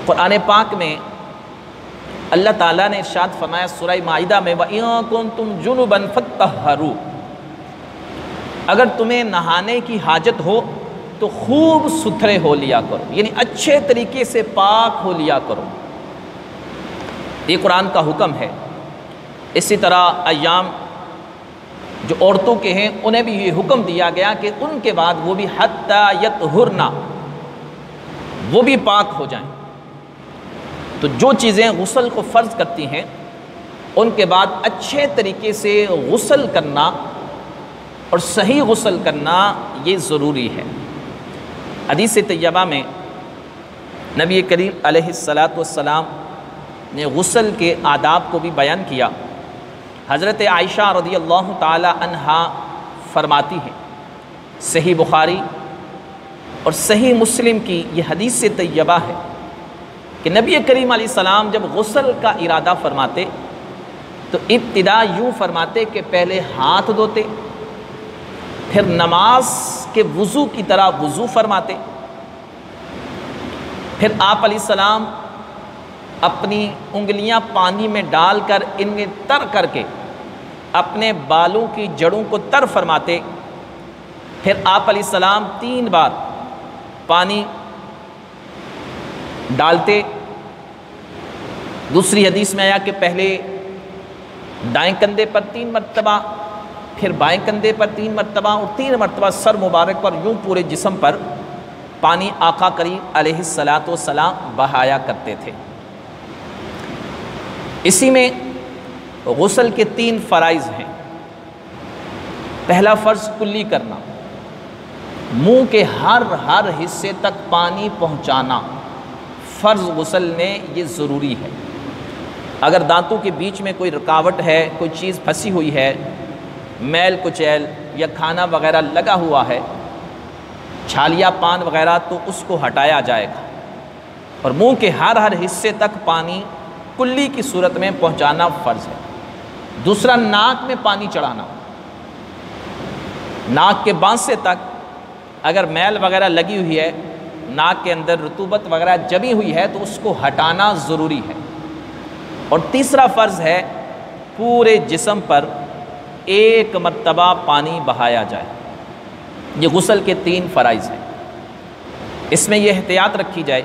قرآن پاک میں اللہ تعالیٰ نے ارشاد فرمایا سورہ مائدہ میں وَإِن كُنتُمْ جُنُبًا فَاتَّطَہَّرُوا، اگر تمہیں نہانے کی حاجت ہو تو خوب ستھرے ہو لیا کرو، یعنی اچھے طریقے سے پاک ہو لیا کرو۔ یہ قرآن کا حکم ہے۔ اسی طرح ایام جو عورتوں کے ہیں انہیں بھی یہ حکم دیا گیا کہ ان کے بعد وہ بھی حتیٰ یطہرن، وہ بھی پاک ہو جائیں۔ تو جو چیزیں غسل کو فرض کرتی ہیں ان کے بعد اچھے طریقے سے غسل کرنا اور صحیح غسل کرنا یہ ضروری ہے۔ حدیث طیبہ میں نبی کریم علیہ السلام نے غسل کے آداب کو بھی بیان کیا۔ حضرت عائشہ رضی اللہ تعالی عنہا فرماتی ہیں، صحیح بخاری اور صحیح مسلم کی یہ حدیث طیبہ ہے کہ نبی کریم علیہ السلام جب غسل کا ارادہ فرماتے تو ابتدا یوں فرماتے کہ پہلے ہاتھ دھوتے، پھر نماز کے وضو کی طرح وضو فرماتے، پھر آپ علیہ السلام اپنی انگلیاں پانی میں ڈال کر ان میں تر کر کے اپنے بالوں کی جڑوں کو تر فرماتے، پھر آپ علیہ السلام 3 بار پانی ڈالتے۔ دوسری حدیث میں آیا کہ پہلے دائیں کندھے پر 3 مرتبہ، پھر بائیں کندھے پر 3 مرتبہ اور 3 مرتبہ سر مبارک پر، یوں پورے جسم پر پانی آقا کریم علیہ السلام بہایا کرتے تھے۔ اسی میں غسل کے 3 فرائض ہیں۔ پہلا فرض کلی کرنا، منہ کے ہر حصے تک پانی پہنچانا فرض غسل میں یہ ضروری ہے۔ اگر دانتوں کے بیچ میں کوئی رکاوٹ ہے، کوئی چیز پھنسی ہوئی ہے، میل کچیل یا کھانا وغیرہ لگا ہوا ہے، چھالیا پان وغیرہ، تو اس کو ہٹایا جائے گا، اور منہ کے ہر حصے تک پانی کلی کی صورت میں پہنچانا فرض ہے۔ دوسرا ناک میں پانی چڑھانا، ناک کے بانسے تک اگر میل وغیرہ لگی ہوئی ہے، ناک کے اندر رطوبت وغیرہ جمی ہوئی ہے تو اس کو ہٹانا ضروری ہے۔ اور تیسرا فرض ہے پورے جسم پر 1 مرتبہ پانی بہایا جائے۔ یہ غسل کے 3 فرائض ہیں۔ اس میں یہ احتیاط رکھی جائے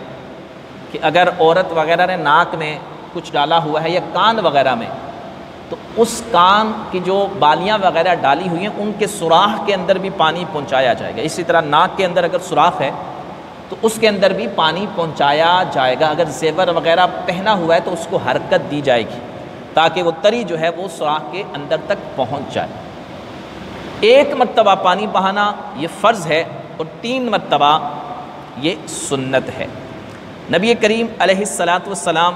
کہ اگر عورت وغیرہ نے ناک میں کچھ ڈالا ہوا ہے یا کان وغیرہ میں، تو اس کان کی جو بالیاں وغیرہ ڈالی ہوئی ہیں ان کے سوراخ کے اندر بھی پانی پہنچایا جائے گا۔ اسی طرح ناک کے اندر اگر سوراخ ہے تو اس کے اندر بھی پانی پہنچایا جائے گا۔ اگر زیور وغیرہ پہنا ہوا ہے تو اس کو حرکت دی جائے گی تاکہ وہ تری جو ہے وہ سوراخ کے اندر تک پہنچ جائے۔ 1 مرتبہ پانی بہانا یہ فرض ہے اور 3 مرتبہ یہ سنت ہے۔ نبی کریم علیہ السلام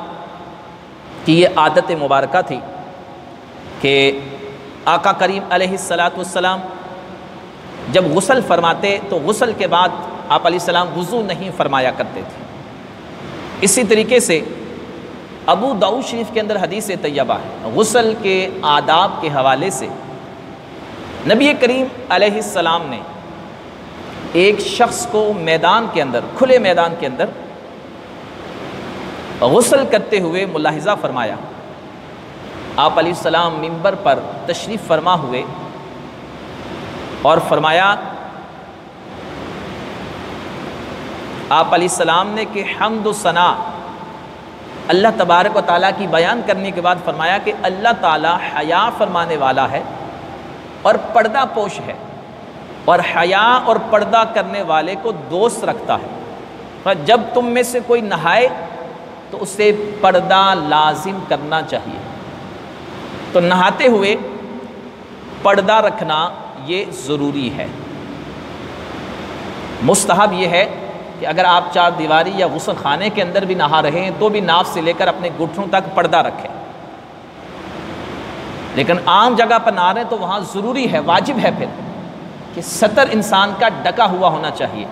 کی یہ عادت مبارکہ تھی کہ آقا کریم علیہ السلام جب غسل فرماتے تو غسل کے بعد آپ علیہ السلام وضو نہیں فرمایا کرتے تھے۔ اسی طریقے سے ابو داؤد شریف کے اندر حدیث طیبہ ہے، غسل کے آداب کے حوالے سے نبی کریم علیہ السلام نے ایک شخص کو میدان کے اندر، کھلے میدان کے اندر غسل کرتے ہوئے ملاحظہ فرمایا۔ آپ علیہ السلام منبر پر تشریف فرما ہوئے اور فرمایا، آپ علیہ السلام نے کہ حمد و ثنا اللہ تبارک و تعالیٰ کی بیان کرنے کے بعد فرمایا کہ اللہ تعالیٰ حیا فرمانے والا ہے اور پردہ پوش ہے، اور حیا اور پردہ کرنے والے کو دوست رکھتا ہے۔ جب تم میں سے کوئی نہائے تو اسے پردہ لازم کرنا چاہیے۔ تو نہاتے ہوئے پردہ رکھنا یہ ضروری ہے۔ مستحب یہ ہے کہ اگر آپ 4 دیواری یا غسل خانے کے اندر بھی نہا رہے ہیں تو بھی ناف سے لے کر اپنے گھٹنوں تک پردہ رکھیں، لیکن عام جگہ پر نہا رہے ہیں تو وہاں ضروری ہے، واجب ہے پھر کہ سطر انسان کا ڈکا ہوا ہونا چاہیے۔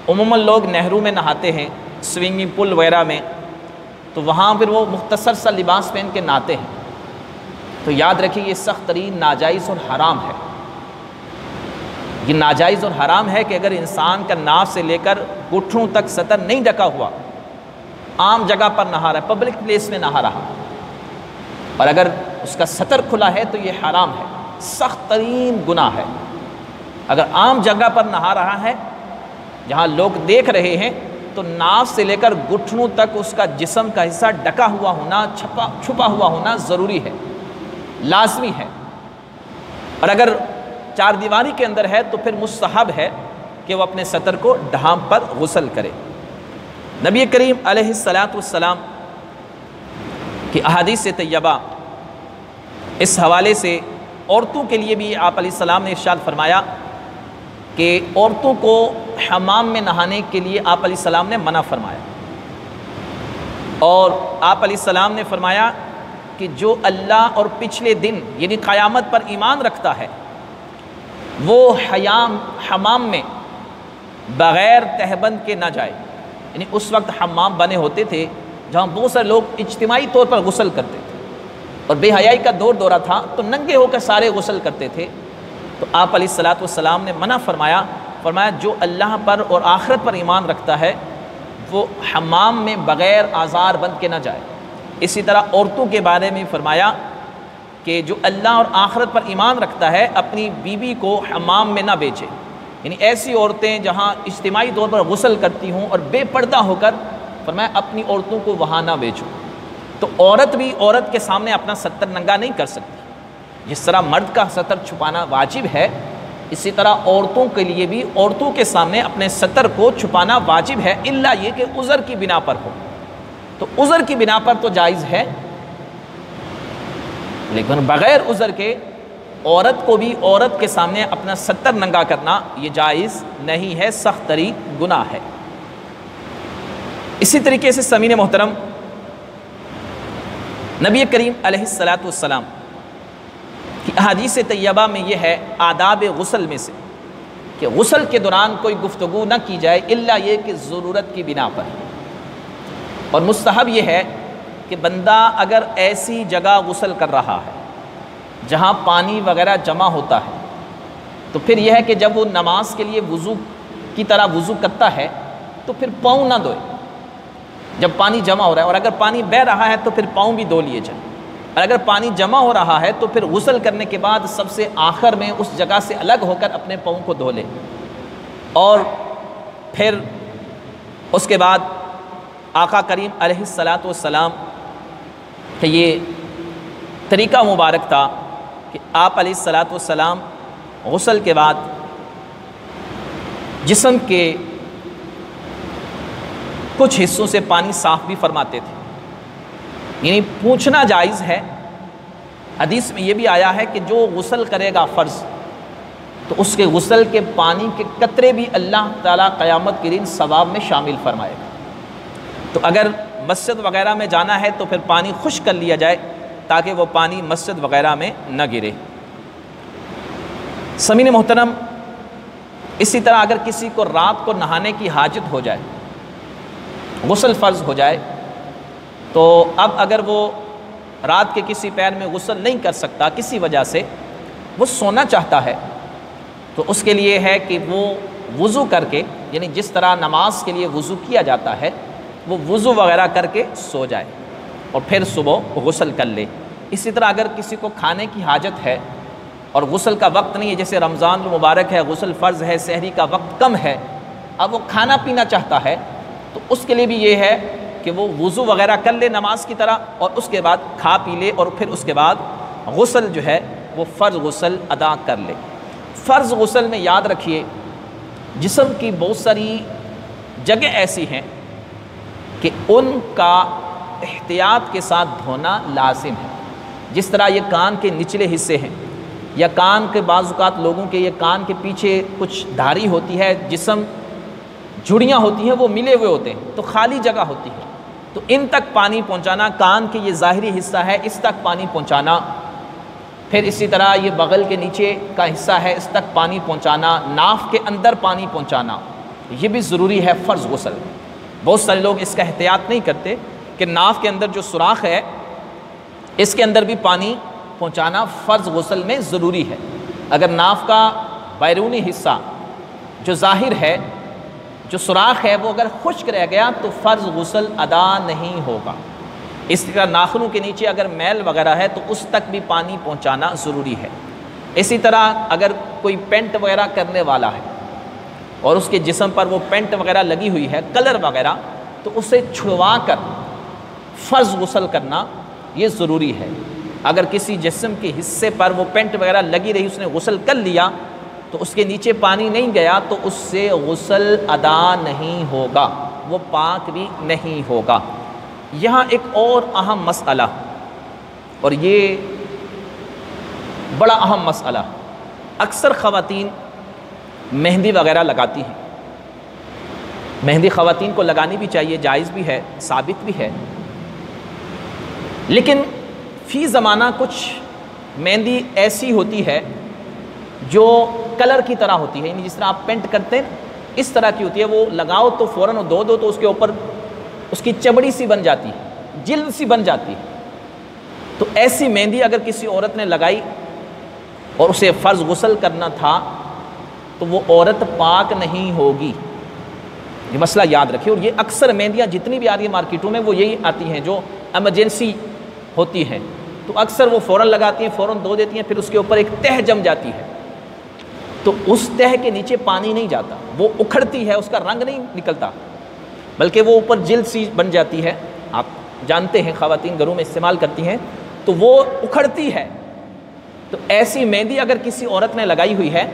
عموماً لوگ نہروں میں نہاتے ہیں، سوئمنگ پول وغیرہ میں، تو وہاں پھر وہ مختصر سا لباس پہن کے نہاتے ہیں، تو یاد رکھیے یہ سخت ترین ناجائز اور حرام ہے۔ یہ ناجائز اور حرام ہے کہ اگر انسان کا ناف سے لے کر گھٹنوں تک سطر نہیں ڈھکا ہوا، عام جگہ پر نہا رہا ہے، پبلک پلیس میں نہا رہا، اور اگر اس کا سطر کھلا ہے تو یہ حرام ہے، سخت ترین گناہ ہے۔ اگر عام جگہ پر نہا رہا ہے جہاں لوگ دیکھ رہے ہیں تو ناف سے لے کر گھٹنوں تک اس کا جسم کا حصہ ڈھکا ہوا ہونا، چھپا ہوا ہونا ضروری ہے، لازمی ہے۔ اور اگر چار دیواری کے اندر ہے تو پھر مستحب ہے کہ وہ اپنے سطر کو ڈھانپ پر غسل کرے۔ نبی کریم علیہ السلام کی احادیث طیبہ اس حوالے سے عورتوں کے لیے بھی آپ علیہ السلام نے ارشاد فرمایا کہ عورتوں کو حمام میں نہانے کے لیے آپ علیہ السلام نے منع فرمایا، اور آپ علیہ السلام نے فرمایا کہ جو اللہ اور پچھلے دن یعنی قیامت پر ایمان رکھتا ہے وہ حمام میں بغیر تہبند کے نہ جائے۔ یعنی اس وقت حمام بنے ہوتے تھے جہاں بہت سارے لوگ اجتماعی طور پر غسل کرتے تھے، اور بے حیائی کا دورہ تھا تو ننگے ہو کر سارے غسل کرتے تھے۔ تو آپ علیہ السلام نے منع فرمایا جو اللہ پر اور آخرت پر ایمان رکھتا ہے وہ حمام میں بغیر آزار بند کے نہ جائے۔ اسی طرح عورتوں کے بارے میں فرمایا کہ جو اللہ اور آخرت پر ایمان رکھتا ہے اپنی بیوی کو حمام میں نہ بھیجے، یعنی ایسی عورتیں جہاں اجتماعی طور پر غسل کرتی ہوں اور بے پردہ ہو کر فرمایا اپنی عورتوں کو وہاں نہ بھیجو۔ تو عورت بھی عورت کے سامنے اپنا ستر ننگا نہیں کر سکتی، جس طرح مرد کا ستر چھپانا واجب ہے اسی طرح عورتوں کے لیے بھی عورتوں کے سامنے اپنے ستر کو چھپانا واجب ہے، الا یہ کہ عذر کی بنا پر ہو، تو عذر کی بنا پر تو جائز ہے، لیکن بغیر عذر کے عورت کو بھی عورت کے سامنے اپنا ستر ننگا کرنا یہ جائز نہیں ہے، سخت ترین گناہ ہے۔ اسی طریقے سے سامعین محترم، نبی کریم علیہ السلام کی احادیث طیبہ میں یہ ہے آداب غسل میں سے کہ غسل کے دوران کوئی گفتگو نہ کی جائے الا یہ کہ ضرورت کی بنا پر، اور مستحب یہ ہے کہ بندہ اگر ایسی جگہ غسل کر رہا ہے جہاں پانی وغیرہ جمع ہوتا ہے تو پھر یہ ہے کہ جب وہ نماز کے لیے وضو کی طرح وضو کرتا ہے تو پھر پاؤں نہ دھوئے جب پانی جمع ہو رہا ہے، اور اگر پانی بہہ رہا ہے تو پھر پاؤں بھی دھو لیے جائیں، اور اگر پانی جمع ہو رہا ہے تو پھر غسل کرنے کے بعد سب سے آخر میں اس جگہ سے الگ ہو کر اپنے پاؤں کو دھو لے، اور پھر اس کے بعد آقا کریم علیہ السلام کہ یہ طریقہ مبارک تھا کہ آپ علیہ السلام غسل کے بعد جسم کے کچھ حصوں سے پانی صاف بھی فرماتے تھے، یعنی پوچھنا جائز ہے۔ حدیث میں یہ بھی آیا ہے کہ جو غسل کرے گا فرض تو اس کے غسل کے پانی کے قطرے بھی اللہ تعالیٰ قیامت کے دن ثواب میں شامل فرمائے گا۔ تو اگر مسجد وغیرہ میں جانا ہے تو پھر پانی خشک کر لیا جائے تاکہ وہ پانی مسجد وغیرہ میں نہ گرے۔ سامعین محترم، اسی طرح اگر کسی کو رات کو نہانے کی حاجت ہو جائے، غسل فرض ہو جائے، تو اب اگر وہ رات کے کسی پہر میں غسل نہیں کر سکتا کسی وجہ سے، وہ سونا چاہتا ہے، تو اس کے لیے ہے کہ وہ وضو کر کے، یعنی جس طرح نماز کے لیے وضو کیا جاتا ہے وہ وضو وغیرہ کر کے سو جائے اور پھر صبح غسل کر لے۔ اسی طرح اگر کسی کو کھانے کی حاجت ہے اور غسل کا وقت نہیں ہے، جیسے رمضان المبارک ہے، غسل فرض ہے، سحری کا وقت کم ہے، اب وہ کھانا پینا چاہتا ہے، تو اس کے لیے بھی یہ ہے کہ وہ وضو وغیرہ کر لے نماز کی طرح، اور اس کے بعد کھا پی لے، اور پھر اس کے بعد غسل جو ہے وہ فرض غسل ادا کر لے۔ فرض غسل میں یاد رکھیے جسم کی بہت ساری جگہ ایسی ہیں کہ ان کا احتیاط کے ساتھ دھونا لازم ہے، جس طرح یہ کان کے نچلے حصے ہیں، یا کان کے بعض اوقات لوگوں کے یہ کان کے پیچھے کچھ دھاری ہوتی ہے، جسم جھڑیاں ہوتی ہیں وہ ملے ہوئے ہوتے ہیں تو خالی جگہ ہوتی ہے، تو ان تک پانی پہنچانا، کان کے یہ ظاہری حصہ ہے اس تک پانی پہنچانا، پھر اسی طرح یہ بغل کے نیچے کا حصہ ہے اس تک پانی پہنچانا، ناف کے اندر پانی پہنچانا، یہ بھی ضروری ہے فرض غسل۔ بہت سارے لوگ اس کا احتیاط نہیں کرتے کہ ناف کے اندر جو سوراخ ہے اس کے اندر بھی پانی پہنچانا فرض غسل میں ضروری ہے۔ اگر ناف کا بیرونی حصہ جو ظاہر ہے، جو سوراخ ہے وہ اگر خشک رہ گیا تو فرض غسل ادا نہیں ہوگا۔ اس طرح ناخنوں کے نیچے اگر میل وغیرہ ہے تو اس تک بھی پانی پہنچانا ضروری ہے۔ اسی طرح اگر کوئی پینٹ وغیرہ کرنے والا ہے اور اس کے جسم پر وہ پینٹ وغیرہ لگی ہوئی ہے، کلر وغیرہ، تو اسے چھڑوا کر فرض غسل کرنا یہ ضروری ہے۔ اگر کسی جسم کے حصے پر وہ پینٹ وغیرہ لگی رہی، اس نے غسل کر لیا تو اس کے نیچے پانی نہیں گیا تو اس سے غسل ادا نہیں ہوگا، وہ پاک بھی نہیں ہوگا۔ یہاں ایک اور اہم مسئلہ، اور یہ بڑا اہم مسئلہ، اکثر خواتین مہندی وغیرہ لگاتی ہیں۔ مہندی خواتین کو لگانی بھی چاہیے، جائز بھی ہے، ثابت بھی ہے، لیکن فی زمانہ کچھ مہندی ایسی ہوتی ہے جو کلر کی طرح ہوتی ہے، یعنی جس طرح آپ پینٹ کرتے ہیں اس طرح کی ہوتی ہے، وہ لگاؤ تو فوراً دھو دو تو اس کے اوپر اس کی چمڑی سی بن جاتی ہے، جلد سی بن جاتی ہے۔ تو ایسی مہندی اگر کسی عورت نے لگائی اور اسے فرض غسل کرنا تھا تو وہ عورت پاک نہیں ہوگی۔ یہ مسئلہ یاد رکھیں۔ اور یہ اکثر مہندیاں جتنی بھی آ رہی ہیں مارکیٹوں میں وہ یہی آتی ہیں جو ایمرجنسی ہوتی ہیں، تو اکثر وہ فوراً لگاتی ہیں، فوراً دھو دیتی ہیں، پھر اس کے اوپر ایک تہ جم جاتی ہے، تو اس تہ کے نیچے پانی نہیں جاتا، وہ اکھڑتی ہے، اس کا رنگ نہیں نکلتا، بلکہ وہ اوپر جلد سی بن جاتی ہے۔ آپ جانتے ہیں خواتین گھروں میں استعمال کرتی ہیں، تو وہ اکھڑتی ہے۔ تو ایسی مہندی اگر کسی عورت نے لگائی ہوئی ہے،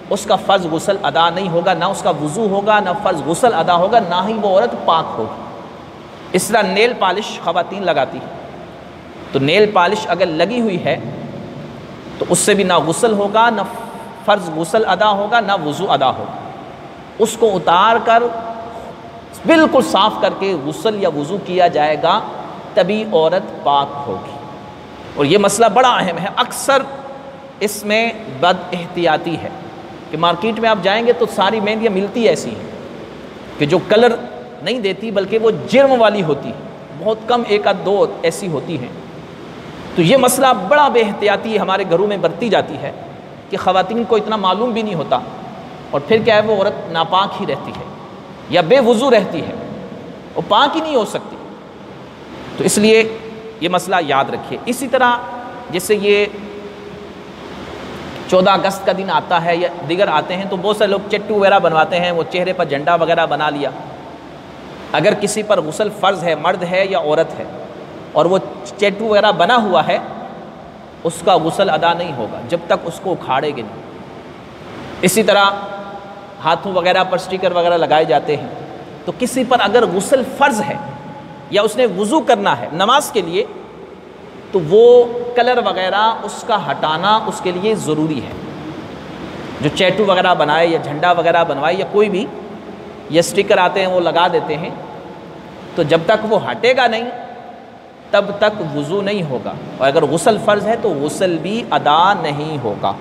اس کا فرض غسل ادا نہیں ہوگا، نہ اس کا وضو ہوگا، نہ فرض غسل ادا ہوگا، نہ ہی وہ عورت پاک ہوگی۔ اس طرح نیل پالش خواتین لگاتی ہیں، تو نیل پالش اگر لگی ہوئی ہے تو اس سے بھی نہ غسل ہوگا، نہ فرض غسل ادا ہوگا، نہ وضو ادا ہوگا۔ اس کو اتار کر بالکل صاف کر کے غسل یا وضو کیا جائے گا، تبھی عورت پاک ہوگی۔ اور یہ مسئلہ بڑا اہم ہے، اکثر اس میں بد احتیاطی ہے کہ مارکیٹ میں آپ جائیں گے تو ساری مہندیاں ملتی ایسی ہیں کہ جو کلر نہیں دیتی بلکہ وہ جرم والی ہوتی ہے، بہت کم ایک آدھ دو ایسی ہوتی ہیں۔ تو یہ مسئلہ بڑا بے احتیاطی ہمارے گھروں میں برتی جاتی ہے کہ خواتین کو اتنا معلوم بھی نہیں ہوتا، اور پھر کیا ہے وہ عورت ناپاک ہی رہتی ہے یا بے وضو رہتی ہے، وہ پاک ہی نہیں ہو سکتی۔ تو اس لیے یہ مسئلہ یاد رکھیے۔ اسی طرح جیسے یہ 14 اگست کا دن آتا ہے یا دیگر آتے ہیں تو بہت سے لوگ چٹو وغیرہ بنواتے ہیں، وہ چہرے پر جھنڈا وغیرہ بنا لیا۔ اگر کسی پر غسل فرض ہے، مرد ہے یا عورت ہے، اور وہ چٹو وغیرہ بنا ہوا ہے، اس کا غسل ادا نہیں ہوگا جب تک اس کو اکھاڑے گے نہیں۔ اسی طرح ہاتھوں وغیرہ پر سٹیکر وغیرہ لگائے جاتے ہیں، تو کسی پر اگر غسل فرض ہے یا اس نے وضو کرنا ہے نماز کے لیے تو وہ کلر وغیرہ اس کا ہٹانا اس کے لیے ضروری ہے۔ جو چیٹو وغیرہ بنائے یا جھنڈا وغیرہ بنوائے یا کوئی بھی یا سٹیکر آتے ہیں وہ لگا دیتے ہیں، تو جب تک وہ ہٹے گا نہیں تب تک وضو نہیں ہوگا، اور اگر غسل فرض ہے تو غسل بھی ادا نہیں ہوگا۔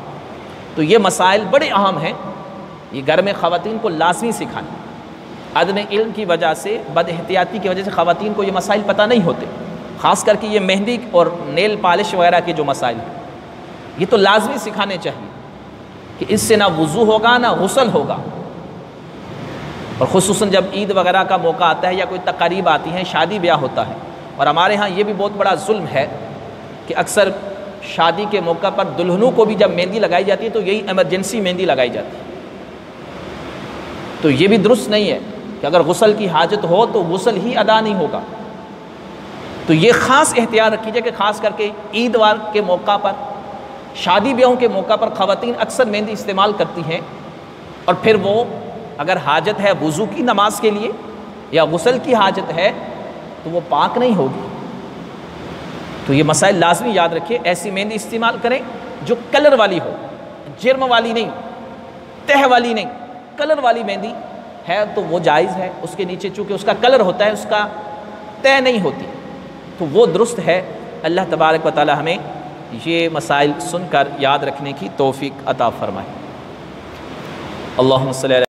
تو یہ مسائل بڑے اہم ہیں، یہ گھر میں خواتین کو لازمی سکھانا۔ عدم علم کی وجہ سے، بد احتیاطی کی وجہ سے خواتین کو یہ مسائل پتہ نہیں ہوتے، خاص کر کے یہ مہندی اور نیل پالش وغیرہ کے جو مسائل ہیں یہ تو لازمی سکھانے چاہیے کہ اس سے نہ وضو ہوگا نہ غسل ہوگا۔ اور خصوصاً جب عید وغیرہ کا موقع آتا ہے یا کوئی تقاریب آتی ہیں، شادی بیاہ ہوتا ہے، اور ہمارے ہاں یہ بھی بہت بڑا ظلم ہے کہ اکثر شادی کے موقع پر دلہنوں کو بھی جب مہندی لگائی جاتی ہے تو یہی ایمرجنسی مہندی لگائی جاتی ہے۔ تو یہ بھی درست نہیں ہے کہ اگر غسل کی حاجت ہو تو غسل ہی ادا نہیں ہوگا۔ تو یہ خاص احتیاط رکھی جائے کہ خاص کر کے عید وار کے موقع پر، شادی بیاہوں کے موقع پر خواتین اکثر مہندی استعمال کرتی ہیں، اور پھر وہ اگر حاجت ہے وضو کی نماز کے لیے یا غسل کی حاجت ہے تو وہ پاک نہیں ہوگی۔ تو یہ مسائل لازمی یاد رکھیے، ایسی مہندی استعمال کریں جو کلر والی ہو، جرم والی نہیں، تہ والی نہیں، کلر والی مہندی ہے تو وہ جائز ہے، اس کے نیچے چونکہ اس کا کلر ہوتا ہے، اس کا تہ نہیں ہوتی، تو وہ درست ہے۔ اللہ تبارک و تعالی ہمیں یہ مسائل سن کر یاد رکھنے کی توفیق عطا فرمائے۔ اللہم صلی اللہ